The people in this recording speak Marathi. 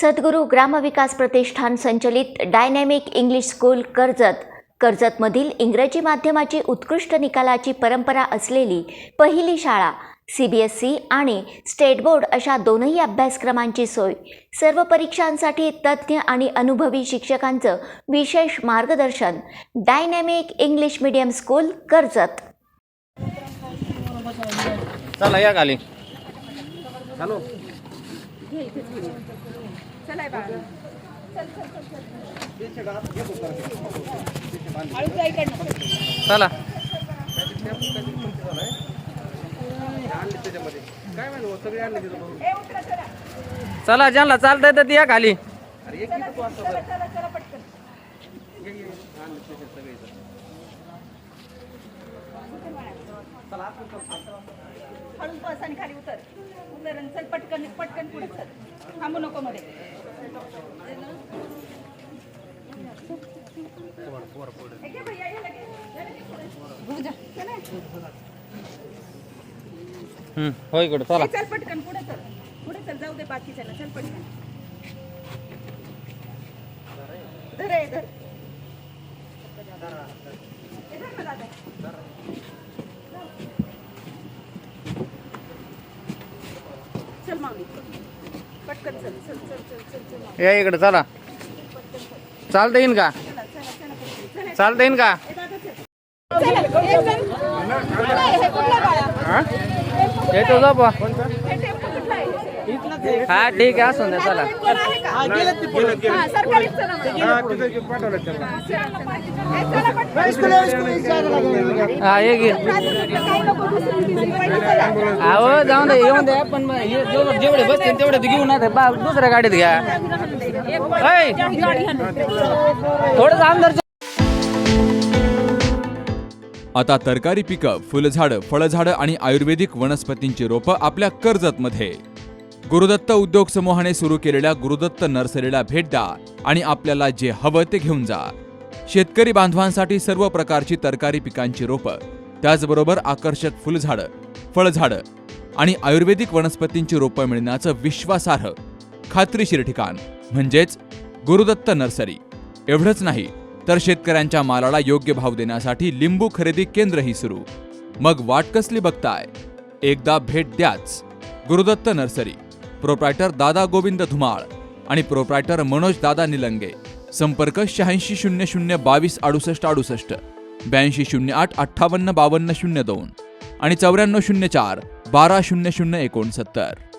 सद्गुरू ग्रामविकास प्रतिष्ठान संचलित डायनॅमिक इंग्लिश स्कूल कर्जतमधील इंग्रजी माध्यमाची उत्कृष्ट निकालाची परंपरा असलेली पहिली शाळा CBSE आणि स्टेट बोर्ड अशा दोनही अभ्यासक्रमांची सोय, सर्व परीक्षांसाठी तज्ज्ञ आणि अनुभवी शिक्षकांचं विशेष मार्गदर्शन, dynamic English medium school Karjat. चला या खाली हॅलो चला चला ज्यांना चालतंय तर या खाली। हळून बस आणि खाली उतर उतरण चल पटकन पटकन पुढे चल थांबू नको मध्ये हो इकडे चला चल पटकन पुढे चल जाऊ दे बाकीच्याला चल पटकन धर धर चल मामी पटकन चल चल चल चल चल चल या इकडे चला। चालता येईन का? चालता येईन का? येतो जा बा। हा ठीक आहे असून द्या चला। हा ये घे अहो जाऊन दे येऊन द्या पण जेवढे बसतील तेवढे घेऊन ना दुसऱ्या गाडीत घ्या। थोडं अंदर आता तरकारी पिकं, फुलझाडं, फळझाडं आणि आयुर्वेदिक वनस्पतींची रोपं आपल्या कर्जतमध्ये। गुरुदत्त उद्योग समूहाने सुरू केलेल्या गुरुदत्त नर्सरीला भेट द्या आणि आपल्याला जे हवं ते घेऊन जा। शेतकरी बांधवांसाठी सर्व प्रकारची तरकारी पिकांची रोपं, त्याचबरोबर आकर्षक फुलझाडं, फळझाडं आणि आयुर्वेदिक वनस्पतींची रोपं मिळण्याचं विश्वासार्ह, खात्रीशीर ठिकाण म्हणजेच गुरुदत्त नर्सरी। एवढंच नाही तर शेतकऱ्यांच्या मालाला योग्य भाव देण्यासाठी लिंबू खरेदी केंद्रही सुरू। मग वाट कसली बघताय? एकदा भेट द्याच। गुरुदत्त नर्सरी, प्रोप्रायटर दादा गोविंद धुमाळ आणि प्रोप्रायटर मनोज दादा निलंगे। संपर्क 860022 6868, 8208 585202 आणि 9404 120069।